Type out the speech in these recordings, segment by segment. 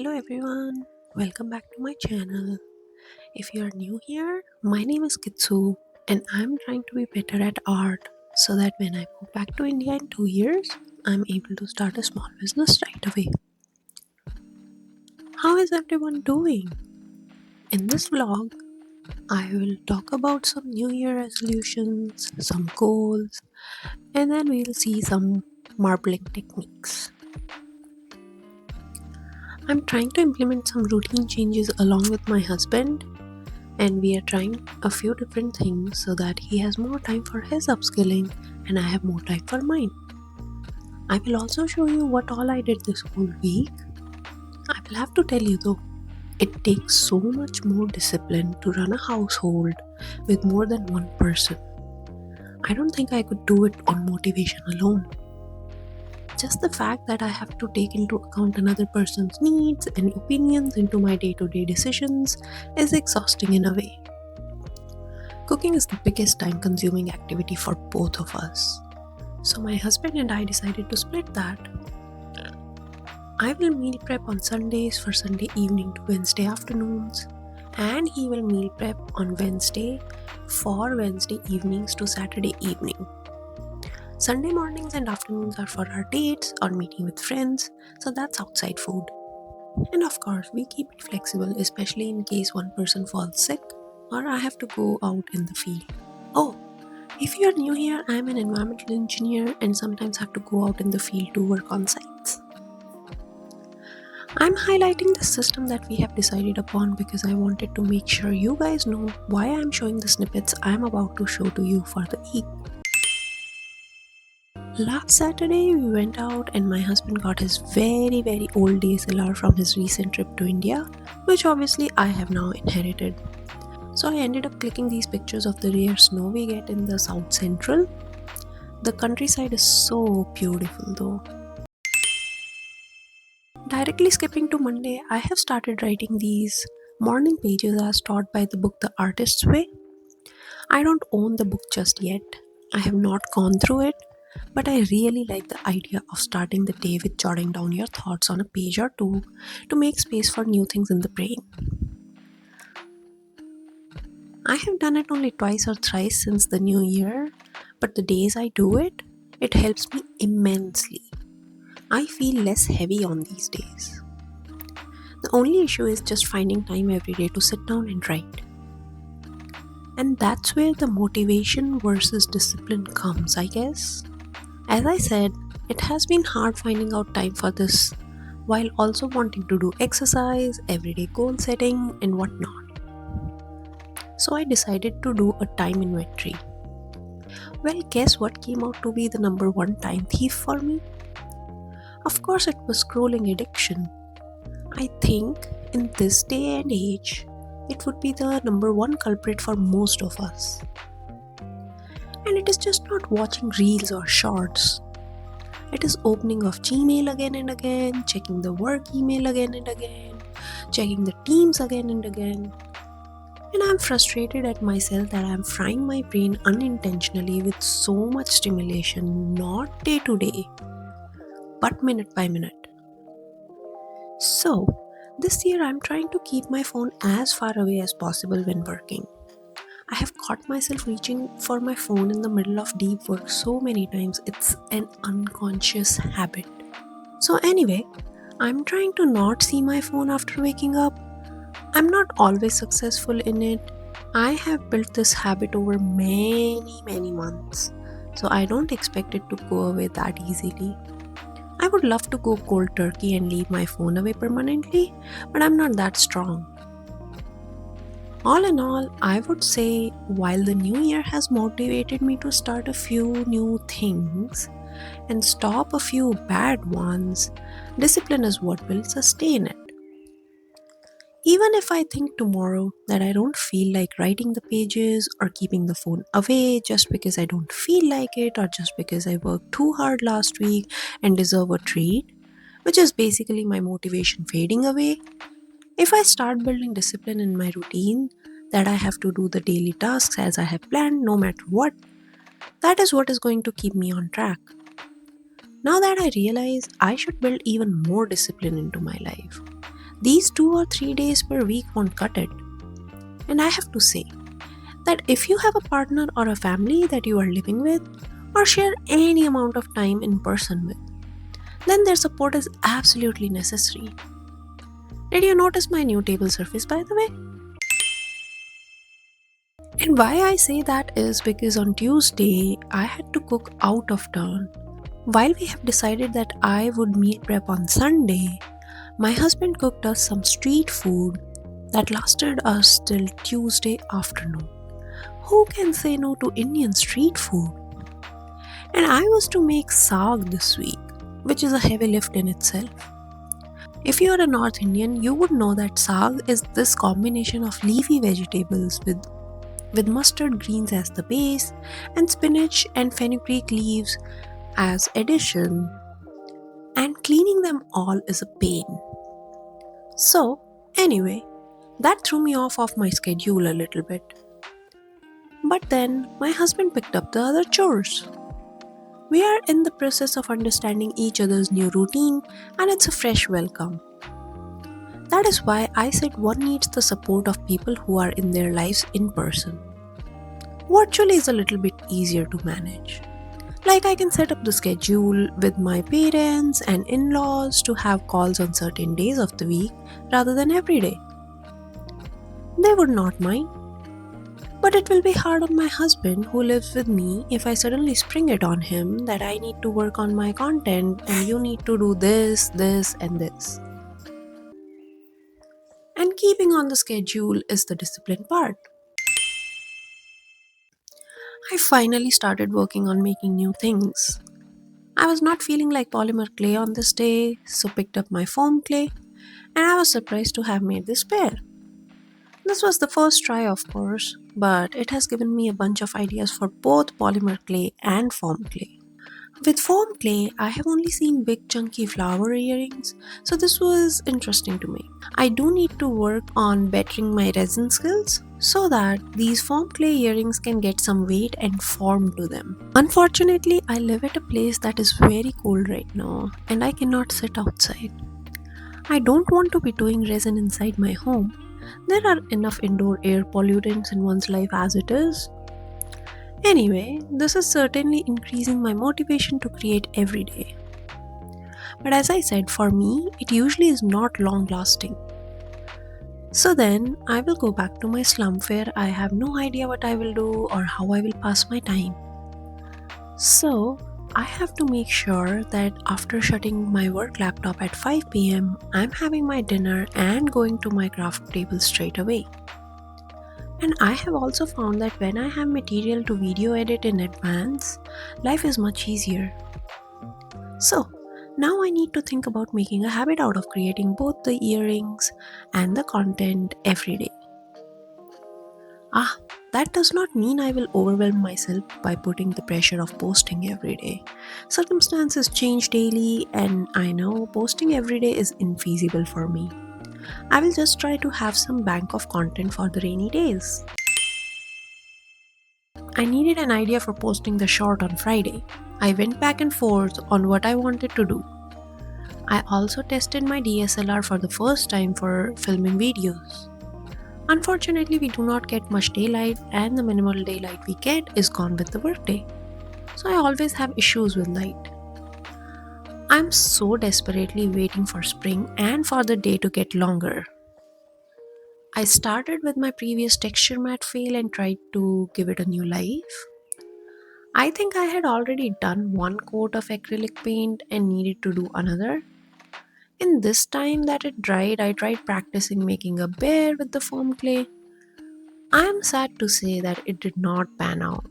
Hello everyone, welcome back to my channel. If you are new here, my name is Kitsu and I'm trying to be better at art so that when I move back to India in 2 years, I'm able to start a small business right away. How is everyone doing? In this vlog, I will talk about some New Year resolutions, some goals, and then we'll see some marbling techniques. I'm trying to implement some routine changes along with my husband, and we are trying a few different things so that he has more time for his upskilling and I have more time for mine. I will also show you what all I did this whole week. I will have to tell you though, it takes so much more discipline to run a household with more than one person. I don't think I could do it on motivation alone. Just the fact that I have to take into account another person's needs and opinions into my day-to-day decisions is exhausting in a way. Cooking is the biggest time-consuming activity for both of us. So my husband and I decided to split that. I will meal prep on Sundays for Sunday evening to Wednesday afternoons, and he will meal prep on Wednesday for Wednesday evenings to Saturday evening. Sunday mornings and afternoons are for our dates or meeting with friends, so that's outside food. And of course, we keep it flexible, especially in case one person falls sick or I have to go out in the field. Oh, if you are new here, I am an environmental engineer and sometimes have to go out in the field to work on sites. I'm highlighting the system that we have decided upon because I wanted to make sure you guys know why I'm showing the snippets I'm about to show to you for the week. Last Saturday, we went out and my husband got his very old DSLR from his recent trip to India, which obviously I have now inherited. So I ended up clicking these pictures of the rare snow we get in the South Central. The countryside is so beautiful though. Directly skipping to Monday, I have started writing these morning pages as taught by the book The Artist's Way. I don't own the book just yet. I have not gone through it, but I really like the idea of starting the day with jotting down your thoughts on a page or two to make space for new things in the brain. I have done it only twice or thrice since the new year, but the days I do it, it helps me immensely. I feel less heavy on these days. The only issue is just finding time every day to sit down and write. And that's where the motivation versus discipline comes, I guess. As I said, it has been hard finding out time for this while also wanting to do exercise, everyday goal setting, and whatnot. So I decided to do a time inventory. Well, guess what came out to be the number one time thief for me? Of course, it was scrolling addiction. I think in this day and age, it would be the number one culprit for most of us. And it is just not watching reels or shorts. It is opening of Gmail again and again, checking the work email again and again, checking the Teams again and again. And I'm frustrated at myself that I'm frying my brain unintentionally with so much stimulation, not day to day, but minute by minute. So, this year I'm trying to keep my phone as far away as possible when working. I have caught myself reaching for my phone in the middle of deep work so many times, it's an unconscious habit. So, anyway, I'm trying to not see my phone after waking up. I'm not always successful in it. I have built this habit over many months, so I don't expect it to go away that easily. I would love to go cold turkey and leave my phone away permanently, but I'm not that strong. All in all, I would say while the new year has motivated me to start a few new things and stop a few bad ones, discipline is what will sustain it. Even if I think tomorrow that I don't feel like writing the pages or keeping the phone away just because I don't feel like it or just because I worked too hard last week and deserve a treat, which is basically my motivation fading away, if I start building discipline in my routine, that I have to do the daily tasks as I have planned no matter what, that is what is going to keep me on track. Now that I realize I should build even more discipline into my life. These 2 or 3 days per week won't cut it. And I have to say that if you have a partner or a family that you are living with or share any amount of time in person with, then their support is absolutely necessary. Did you notice my new table surface, by the way? And why I say that is because on Tuesday I had to cook out of town. While we have decided that I would meal prep on Sunday, my husband cooked us some street food that lasted us till Tuesday afternoon. Who can say no to Indian street food? And I was to make saag this week, which is a heavy lift in itself. If you are a North Indian, you would know that saag is this combination of leafy vegetables with mustard greens as the base and spinach and fenugreek leaves as addition, and cleaning them all is a pain. So, anyway, that threw me off my schedule a little bit. But then my husband picked up the other chores. We are in the process of understanding each other's new routine, and it's a fresh welcome. That is why I said one needs the support of people who are in their lives in person. Virtually is a little bit easier to manage. Like I can set up the schedule with my parents and in-laws to have calls on certain days of the week rather than every day. They would not mind. But it will be hard on my husband who lives with me if I suddenly spring it on him that I need to work on my content and you need to do this, this and this. And keeping on the schedule is the discipline part. I finally started working on making new things. I was not feeling like polymer clay on this day, so picked up my foam clay, and I was surprised to have made this pair. This was the first try, of course, but it has given me a bunch of ideas for both polymer clay and foam clay. With foam clay, I have only seen big chunky flower earrings, so this was interesting to me. I do need to work on bettering my resin skills so that these foam clay earrings can get some weight and form to them. Unfortunately, I live at a place that is very cold right now and I cannot sit outside. I don't want to be doing resin inside my home. There are enough indoor air pollutants in one's life as it is. Anyway, this is certainly increasing my motivation to create every day. But as I said, for me, it usually is not long lasting. So then, I will go back to my slum where I have no idea what I will do or how I will pass my time. So, I have to make sure that after shutting my work laptop at 5 pm, I'm having my dinner and going to my craft table straight away. And I have also found that when I have material to video edit in advance, life is much easier. So, now I need to think about making a habit out of creating both the earrings and the content every day. That does not mean I will overwhelm myself by putting the pressure of posting every day. Circumstances change daily, and I know posting every day is infeasible for me. I will just try to have some bank of content for the rainy days. I needed an idea for posting the short on Friday. I went back and forth on what I wanted to do. I also tested my DSLR for the first time for filming videos. Unfortunately, we do not get much daylight, and the minimal daylight we get is gone with the workday. So I always have issues with light. I'm so desperately waiting for spring and for the day to get longer. I started with my previous texture matte fail and tried to give it a new life. I think I had already done one coat of acrylic paint and needed to do another. In this time that it dried, I tried practicing making a bear with the foam clay. I am sad to say that it did not pan out.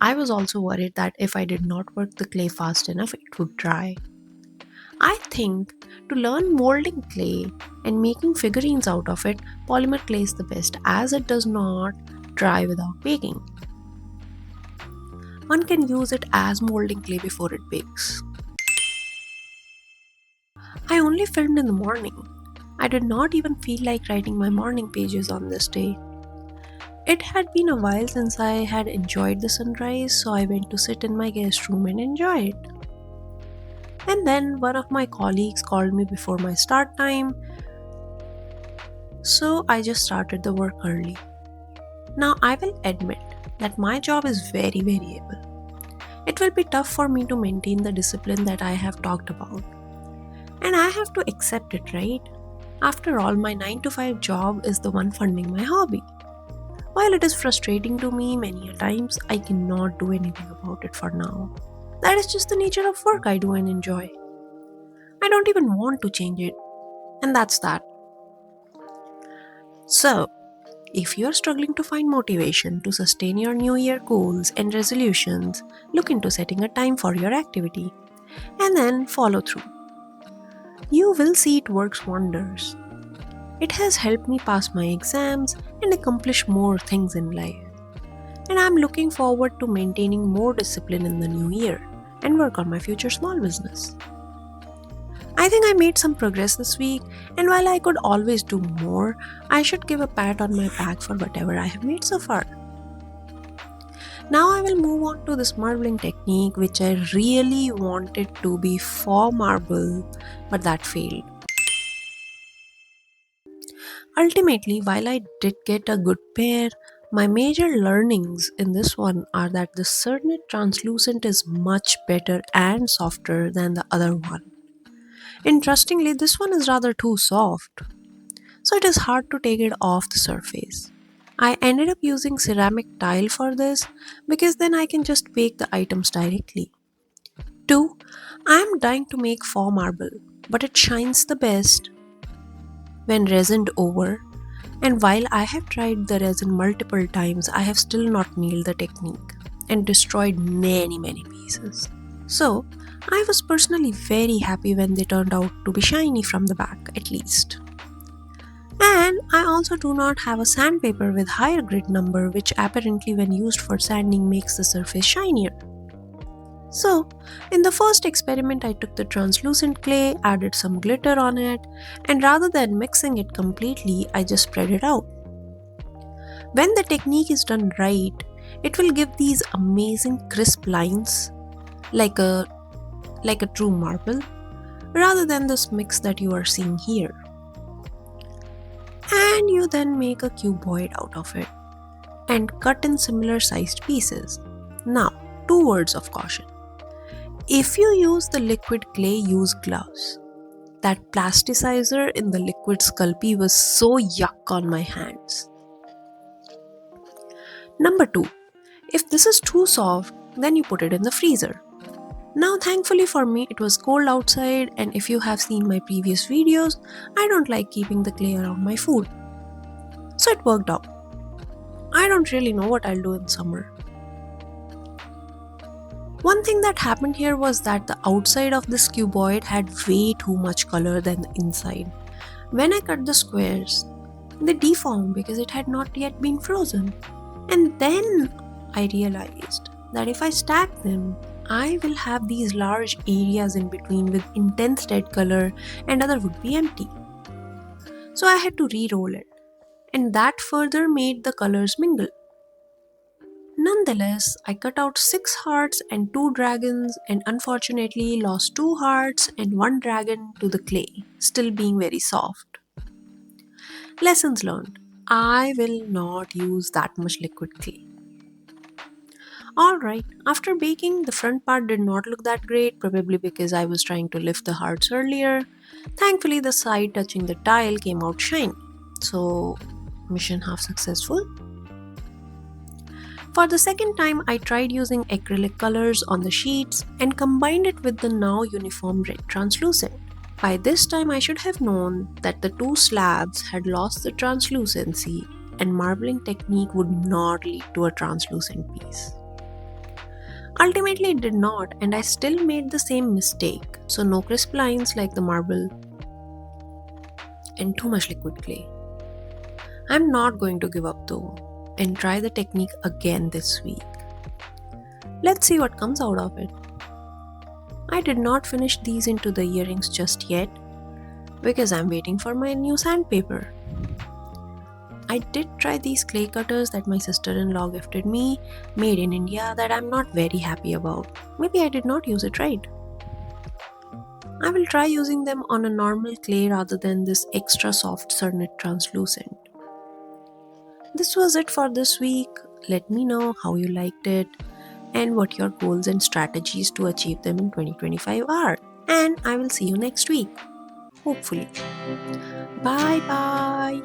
I was also worried that if I did not work the clay fast enough, it would dry. I think to learn molding clay and making figurines out of it, polymer clay is the best as it does not dry without baking. One can use it as molding clay before it bakes. I only filmed in the morning. I did not even feel like writing my morning pages on this day. It had been a while since I had enjoyed the sunrise, so I went to sit in my guest room and enjoy it. And then one of my colleagues called me before my start time So I just started the work early. Now I will admit that my job is very variable. It will be tough for me to maintain the discipline that I have talked about. And I have to accept it, right? After all, my 9 to 5 job is the one funding my hobby. While it is frustrating to me many a times, I cannot do anything about it for now. That is just the nature of work I do and enjoy. I don't even want to change it, and that's that. So, if you are struggling to find motivation to sustain your New Year goals and resolutions, look into setting a time for your activity and then follow through. You will see it works wonders. It has helped me pass my exams and accomplish more things in life. And I'm looking forward to maintaining more discipline in the new year and work on my future small business. I think I made some progress this week, and while I could always do more, I should give a pat on my back for whatever I have made so far. Now I will move on to this marbling technique, which I really wanted to be faux marble, but that failed. Ultimately, while I did get a good pair, my major learnings in this one are that the Cernit Translucent is much better and softer than the other one. Interestingly, this one is rather too soft, so it is hard to take it off the surface. I ended up using ceramic tile for this because then I can just bake the items directly. 2. I am dying to make faux marble, but it shines the best when resined over, and while I have tried the resin multiple times, I have still not nailed the technique and destroyed many pieces. So, I was personally very happy when they turned out to be shiny from the back, at least. And I also do not have a sandpaper with higher grit number, which apparently when used for sanding makes the surface shinier. So, in the first experiment I took the translucent clay, added some glitter on it, and rather than mixing it completely, I just spread it out. When the technique is done right, it will give these amazing crisp lines like a true marble, rather than this mix that you are seeing here. And you then make a cuboid out of it and cut in similar sized pieces. Now, 2 words of caution. If you use the liquid clay, use gloves. That plasticizer in the liquid Sculpey was so yuck on my hands. Number 2. If this is too soft, then you put it in the freezer. Now thankfully for me it was cold outside, and if you have seen my previous videos, I don't like keeping the clay around my food. So it worked out. I don't really know what I'll do in summer. One thing that happened here was that the outside of this cuboid had way too much color than the inside. When I cut the squares, they deformed because it had not yet been frozen. And then I realized that if I stack them, I will have these large areas in between with intense red color and other would be empty. So I had to re-roll it, and that further made the colors mingle. Nonetheless, I cut out 6 hearts and 2 dragons, and unfortunately lost 2 hearts and 1 dragon to the clay, still being very soft. Lessons learned. I will not use that much liquid clay. Alright, after baking, the front part did not look that great, probably because I was trying to lift the hearts earlier. Thankfully, the side touching the tile came out shiny. So, mission half successful. For the second time, I tried using acrylic colors on the sheets and combined it with the now uniform red translucent. By this time, I should have known that the 2 slabs had lost the translucency and marbling technique would not lead to a translucent piece. Ultimately, it did not, and I still made the same mistake, so no crisp lines like the marble and too much liquid clay. I'm not going to give up though and try the technique again this week. Let's see what comes out of it. I did not finish these into the earrings just yet because I'm waiting for my new sandpaper. I did try these clay cutters that my sister-in-law gifted me, made in India, that I'm not very happy about. Maybe I did not use it right. I will try using them on a normal clay rather than this extra soft Cernit Translucent. This was it for this week. Let me know how you liked it and what your goals and strategies to achieve them in 2025 are. And I will see you next week, hopefully. Bye bye.